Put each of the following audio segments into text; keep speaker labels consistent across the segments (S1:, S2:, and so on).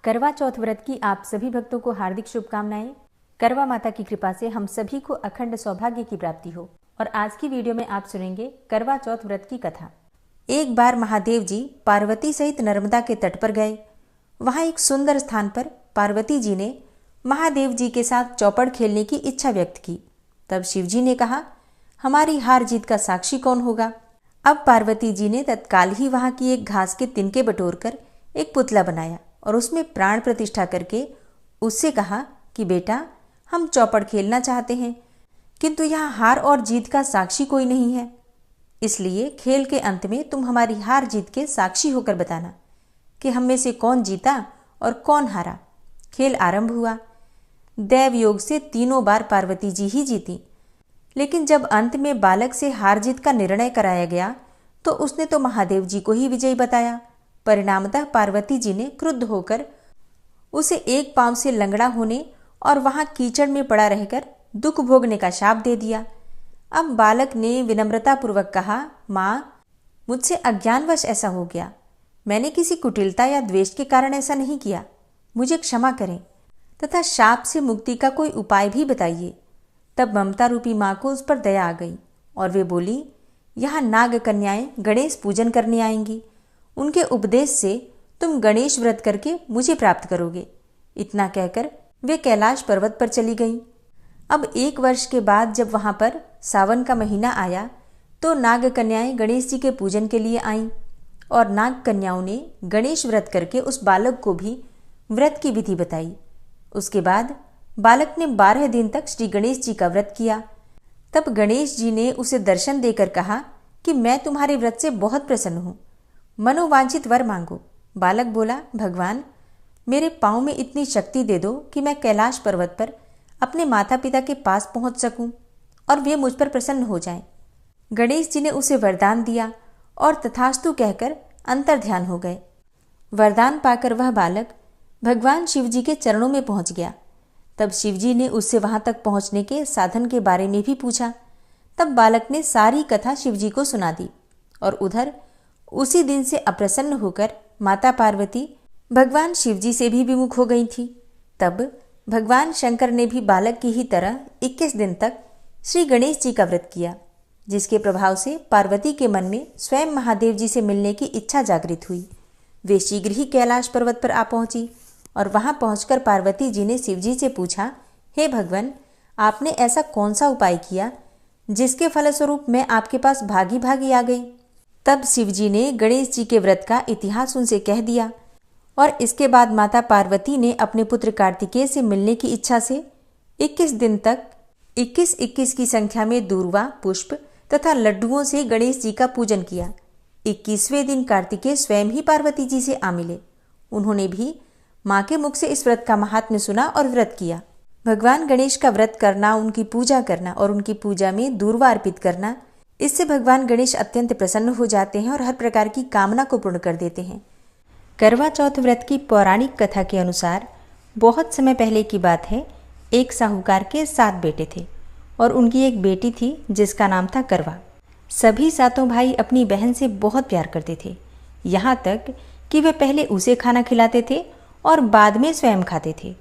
S1: करवा चौथ व्रत की आप सभी भक्तों को हार्दिक शुभकामनाएं। करवा माता की कृपा से हम सभी को अखंड सौभाग्य की प्राप्ति हो। और आज की वीडियो में आप सुनेंगे करवा चौथ व्रत की कथा। एक बार महादेव जी पार्वती सहित नर्मदा के तट पर गए। वहां एक सुंदर स्थान पर पार्वती जी ने महादेव जी के साथ चौपड़ खेलने की इच्छा व्यक्त की। तब शिव जी ने कहा, हमारी हार जीत का साक्षी कौन होगा। अब पार्वती जी ने तत्काल ही वहां की एक घास के तिनके बटोरकर एक पुतला बनाया और उसमें प्राण प्रतिष्ठा करके उससे कहा कि बेटा, हम चौपड़ खेलना चाहते हैं, किंतु यहाँ हार और जीत का साक्षी कोई नहीं है। इसलिए खेल के अंत में तुम हमारी हार जीत के साक्षी होकर बताना कि हम में से कौन जीता और कौन हारा। खेल आरंभ हुआ। दैव योग से तीनों बार पार्वती जी ही जीती, लेकिन जब अंत में बालक से हार जीत का निर्णय कराया गया तो उसने तो महादेव जी को ही विजयी बताया। परिणामतः पार्वती जी ने क्रुद्ध होकर उसे एक पांव से लंगड़ा होने और वहां कीचड़ में पड़ा रहकर दुख भोगने का शाप दे दिया। अब बालक ने विनम्रता पूर्वक कहा, माँ, मुझसे अज्ञानवश ऐसा हो गया। मैंने किसी कुटिलता या द्वेष के कारण ऐसा नहीं किया। मुझे क्षमा करें तथा शाप से मुक्ति का कोई उपाय भी बताइए। तब ममता रूपी माँ को उस पर दया आ गई और वे बोली, यहाँ नाग कन्याएं गणेश पूजन करने आएंगी। उनके उपदेश से तुम गणेश व्रत करके मुझे प्राप्त करोगे। इतना कहकर वे कैलाश पर्वत पर चली गईं। अब 1 वर्ष के बाद जब वहां पर सावन का महीना आया तो नाग कन्याएं गणेश जी के पूजन के लिए आईं और नाग कन्याओं ने गणेश व्रत करके उस बालक को भी व्रत की विधि बताई। उसके बाद बालक ने 12 दिन तक श्री गणेश जी का व्रत किया। तब गणेश जी ने उसे दर्शन देकर कहा कि मैं तुम्हारे व्रत से बहुत प्रसन्न हूँ, मनोवांछित वर मांगो। बालक बोला, भगवान, मेरे पाँव में इतनी शक्ति दे दो कि मैं कैलाश पर्वत पर अपने माता पिता के पास पहुंच सकूं और वे मुझ पर प्रसन्न हो जाएं। गणेश जी ने उसे वरदान दिया और तथास्तु कहकर अंतर्ध्यान हो गए। वरदान पाकर वह बालक भगवान शिव जी के चरणों में पहुंच गया। तब शिव जी ने उससे वहां तक पहुंचने के साधन के बारे में भी पूछा। तब बालक ने सारी कथा शिव जी को सुना दी और उधर उसी दिन से अप्रसन्न होकर माता पार्वती भगवान शिव जी से भी विमुख हो गई थी। तब भगवान शंकर ने भी बालक की ही तरह 21 दिन तक श्री गणेश जी का व्रत किया, जिसके प्रभाव से पार्वती के मन में स्वयं महादेव जी से मिलने की इच्छा जागृत हुई। वे शीघ्र ही कैलाश पर्वत पर आ पहुंची और वहां पहुंचकर पार्वती जी ने शिव जी से पूछा, हे भगवान, आपने ऐसा कौन सा उपाय किया जिसके फलस्वरूप मैं आपके पास भागी भागी आ गई। तब शिव जी ने गणेश जी के व्रत का इतिहास उनसे कह दिया और इसके बाद माता पार्वती ने अपने पुत्र कार्तिकेय से मिलने की इच्छा से 21 दिन तक 21-21 की संख्या में दूर्वा, पुष्प तथा लड्डुओं से गणेश जी का पूजन किया। 21वें दिन कार्तिकेय स्वयं ही पार्वती जी से आ मिले। उन्होंने भी माँ के मुख से इस व्रत का महात्म्य सुना और व्रत किया। भगवान गणेश का व्रत करना, उनकी पूजा करना और उनकी पूजा में दूर्वा अर्पित करना, इससे भगवान गणेश अत्यंत प्रसन्न हो जाते हैं और हर प्रकार की कामना को पूर्ण कर देते हैं। करवा चौथ व्रत की पौराणिक कथा के अनुसार बहुत समय पहले की बात है। एक साहूकार के 7 बेटे थे और उनकी एक बेटी थी जिसका नाम था करवा। सभी 7 भाई अपनी बहन से बहुत प्यार करते थे, यहाँ तक कि वे पहले उसे खाना खिलाते थे और बाद में स्वयं खाते थे।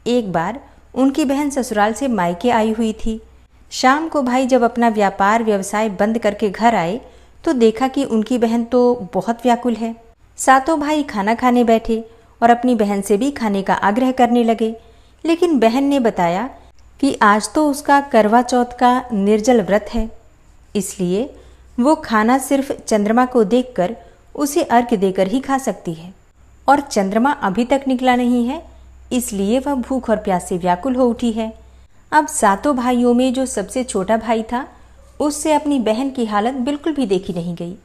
S1: एक बार उनकी बहन ससुराल से मायके आई हुई थी। शाम को भाई जब अपना व्यापार व्यवसाय बंद करके घर आए तो देखा कि उनकी बहन तो बहुत व्याकुल है। 7 भाई खाना खाने बैठे और अपनी बहन से भी खाने का आग्रह करने लगे, लेकिन बहन ने बताया कि आज तो उसका करवा चौथ का निर्जल व्रत है, इसलिए वो खाना सिर्फ चंद्रमा को देखकर उसे अर्घ्य देकर ही खा सकती है और चंद्रमा अभी तक निकला नहीं है, इसलिए वह भूख और प्यास से व्याकुल हो उठी है। अब 7 भाइयों में जो सबसे छोटा भाई था, उससे अपनी बहन की हालत बिल्कुल भी देखी नहीं गई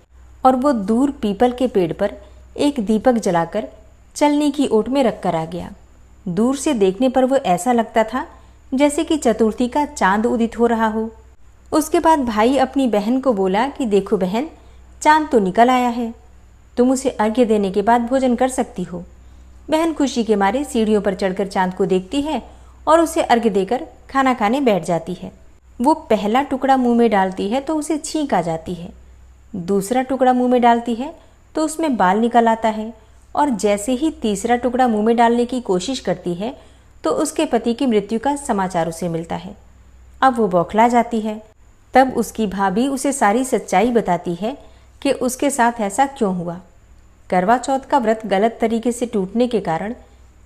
S1: और वो दूर पीपल के पेड़ पर एक दीपक जलाकर चलने की ओट में रखकर आ गया। दूर से देखने पर वो ऐसा लगता था जैसे कि चतुर्थी का चांद उदित हो रहा हो। उसके बाद भाई अपनी बहन को बोला कि देखो बहन, चांद तो निकल आया है, तुम उसे अर्घ्य देने के बाद भोजन कर सकती हो। बहन खुशी के मारे सीढ़ियों पर चढ़कर चांद को देखती है और उसे अर्घ्य देकर खाना खाने बैठ जाती है। वो पहला टुकड़ा मुंह में डालती है तो उसे छींक आ जाती है, दूसरा टुकड़ा मुंह में डालती है तो उसमें बाल निकल आता है और जैसे ही तीसरा टुकड़ा मुंह में डालने की कोशिश करती है तो उसके पति की मृत्यु का समाचार उसे मिलता है। अब वो बौखला जाती है। तब उसकी भाभी उसे सारी सच्चाई बताती है कि उसके साथ ऐसा क्यों हुआ। करवा चौथ का व्रत गलत तरीके से टूटने के कारण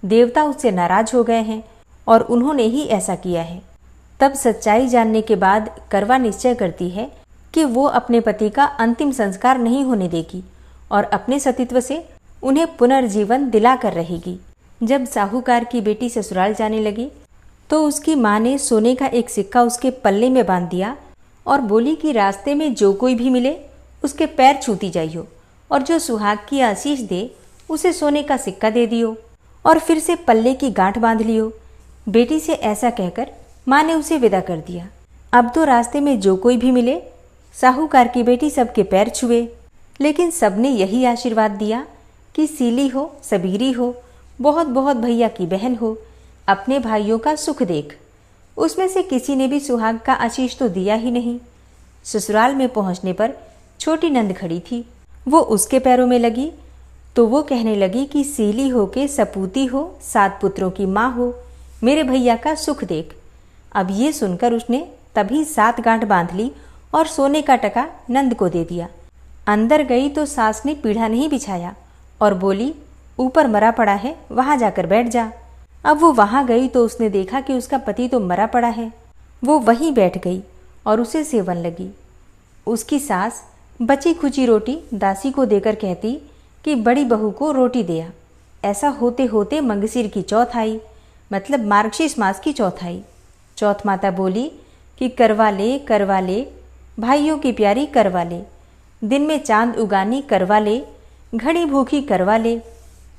S1: देवता उससे नाराज हो गए हैं और उन्होंने ही ऐसा किया है। तब सच्चाई जानने के बाद करवा निश्चय करती है कि वो अपने पति का अंतिम संस्कार नहीं होने देगी और अपने सतीत्व से उन्हें पुनर्जीवन दिला कर रहेगी। जब साहूकार की बेटी ससुराल जाने लगी तो उसकी माँ ने सोने का एक सिक्का उसके पल्ले में बांध दिया और बोली कि रास्ते में जो कोई भी मिले उसके पैर छूती जाइयो और जो सुहाग की आशीष दे उसे सोने का सिक्का दे दियो और फिर से पल्ले की गांठ बांध लियो। बेटी से ऐसा कहकर माँ ने उसे विदा कर दिया। अब तो रास्ते में जो कोई भी मिले साहूकार की बेटी सबके पैर छुए, लेकिन सबने यही आशीर्वाद दिया कि सीली हो, सबीरी हो, बहुत बहुत भैया की बहन हो, अपने भाइयों का सुख देख। उसमें से किसी ने भी सुहाग का आशीष तो दिया ही नहीं। ससुराल में पहुंचने पर छोटी नंद खड़ी थी। वो उसके पैरों में लगी तो वो कहने लगी कि सीली हो के सपूती हो, 7 पुत्रों की माँ हो, मेरे भैया का सुख देख। अब ये सुनकर उसने तभी 7 गांठ बांध ली और सोने का टका नंद को दे दिया। अंदर गई तो सास ने पीढ़ा नहीं बिछाया और बोली, ऊपर मरा पड़ा है, वहां जाकर बैठ जा। अब वो वहां गई तो उसने देखा कि उसका पति तो मरा पड़ा है। वो वहीं बैठ गई और उसे सेवन लगी। उसकी सास बची खुची रोटी दासी को देकर कहती कि बड़ी बहू को रोटी दिया। ऐसा होते होते मंगसिर की चौथ आई, मतलब मार्गशीर्ष मास की चौथ आई। चौथ माता बोली कि करवा ले भाइयों की प्यारी करवा ले, दिन में चांद उगानी करवा ले, घड़ी भूखी करवा ले।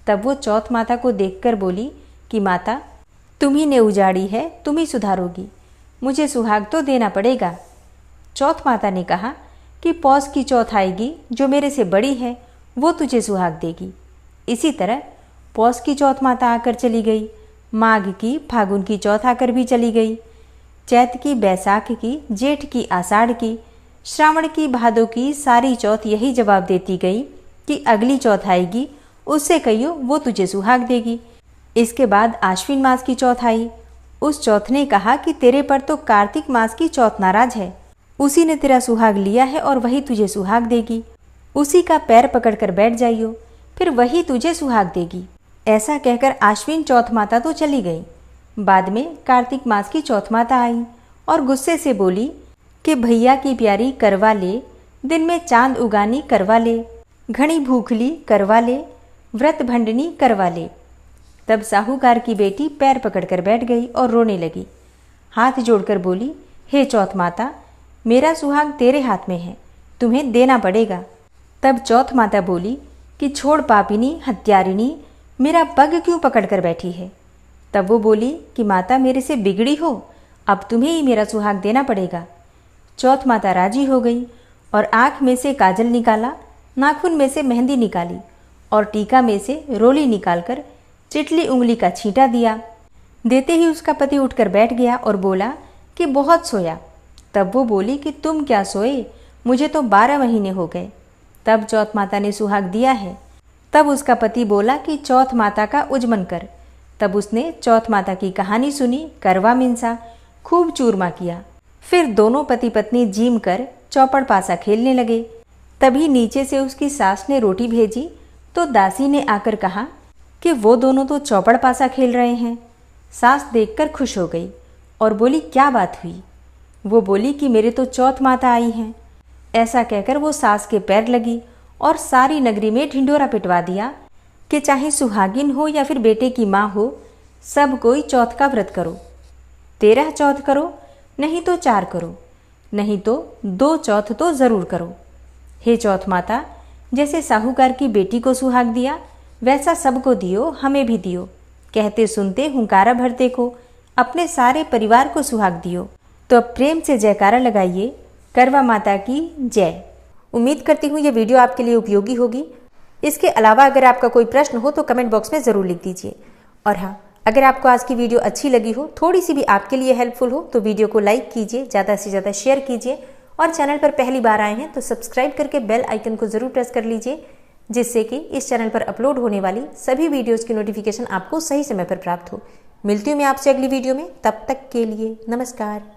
S1: तब वो चौथ माता को देखकर बोली कि माता, तुम्ही ने उजाड़ी है, तुम ही सुधारोगी, मुझे सुहाग तो देना पड़ेगा। चौथ माता ने कहा कि पौष की चौथ आएगी, जो मेरे से बड़ी है वो तुझे सुहाग देगी। इसी तरह पौष की चौथ माता आकर चली गई, माघ की फागुन की चौथ आकर भी चली गई, चैत की बैसाख की, जेठ की आषाढ़ की, श्रावण की भादों की सारी चौथ यही जवाब देती गई कि अगली चौथ आएगी, उससे कहियो वो तुझे सुहाग देगी। इसके बाद आश्विन मास की चौथ आई। उस चौथ ने कहा कि तेरे पर तो कार्तिक मास की चौथ नाराज है, उसी ने तेरा सुहाग लिया है और वही तुझे सुहाग देगी। उसी का पैर पकड़कर बैठ जाइयो, फिर वही तुझे सुहाग देगी। ऐसा कहकर आश्विन चौथ माता तो चली गई। बाद में कार्तिक मास की चौथ माता आई और गुस्से से बोली कि भैया की प्यारी करवा ले, दिन में चांद उगानी करवा ले, घड़ी भूखली करवा ले, व्रत भंडनी करवा ले। तब साहूकार की बेटी पैर पकड़कर बैठ गई और रोने लगी। हाथ जोड़कर बोली, हे चौथ माता, मेरा सुहाग तेरे हाथ में है, तुम्हें देना पड़ेगा। तब चौथ माता बोली कि छोड़ पापिनी हत्यारिणी, मेरा पग क्यों पकड़कर बैठी है। तब वो बोली कि माता मेरे से बिगड़ी हो, अब तुम्हें ही मेरा सुहाग देना पड़ेगा। चौथ माता राजी हो गई और आँख में से काजल निकाला, नाखून में से मेहंदी निकाली और टीका में से रोली निकालकर चिटली उंगली का छींटा दिया। देते ही उसका पति उठकर बैठ गया और बोला कि बहुत सोया। तब वो बोली कि तुम क्या सोए, मुझे तो 12 महीने हो गए। तब चौथ माता ने सुहाग दिया है। तब उसका पति बोला कि चौथ माता का उजमन कर। तब उसने चौथ माता की कहानी सुनी, करवा मिंसा, खूब चूरमा किया। फिर दोनों पति पत्नी जीम कर चौपड़ पासा खेलने लगे। तभी नीचे से उसकी सास ने रोटी भेजी तो दासी ने आकर कहा कि वो दोनों तो चौपड़ पासा खेल रहे हैं। सास देखकर खुश हो गई और बोली, क्या बात हुई। वो बोली कि मेरे तो चौथ माता आई हैं। ऐसा कहकर वो सास के पैर लगी और सारी नगरी में ढिंढोरा पिटवा दिया कि चाहे सुहागिन हो या फिर बेटे की माँ हो, सब कोई चौथ का व्रत करो। 13 चौथ करो, नहीं तो 4 करो, नहीं तो 2 चौथ तो जरूर करो। हे चौथ माता, जैसे साहूकार की बेटी को सुहाग दिया वैसा सबको दियो, हमें भी दियो। कहते सुनते हुंकारा भरते को, अपने सारे परिवार को सुहाग दियो। तो अब प्रेम से जयकारा लगाइए, करवा माता की जय। उम्मीद करती हूँ ये वीडियो आपके लिए उपयोगी होगी। इसके अलावा अगर आपका कोई प्रश्न हो तो कमेंट बॉक्स में ज़रूर लिख दीजिए। और हाँ, अगर आपको आज की वीडियो अच्छी लगी हो, थोड़ी सी भी आपके लिए हेल्पफुल हो, तो वीडियो को लाइक कीजिए, ज़्यादा से ज़्यादा शेयर कीजिए और चैनल पर पहली बार आए हैं तो सब्सक्राइब करके बेल आइकन को ज़रूर प्रेस कर लीजिए जिससे कि इस चैनल पर अपलोड होने वाली सभी वीडियोस की नोटिफिकेशन आपको सही समय पर प्राप्त हो। मिलती हूँ मैं आपसे अगली वीडियो में, तब तक के लिए नमस्कार।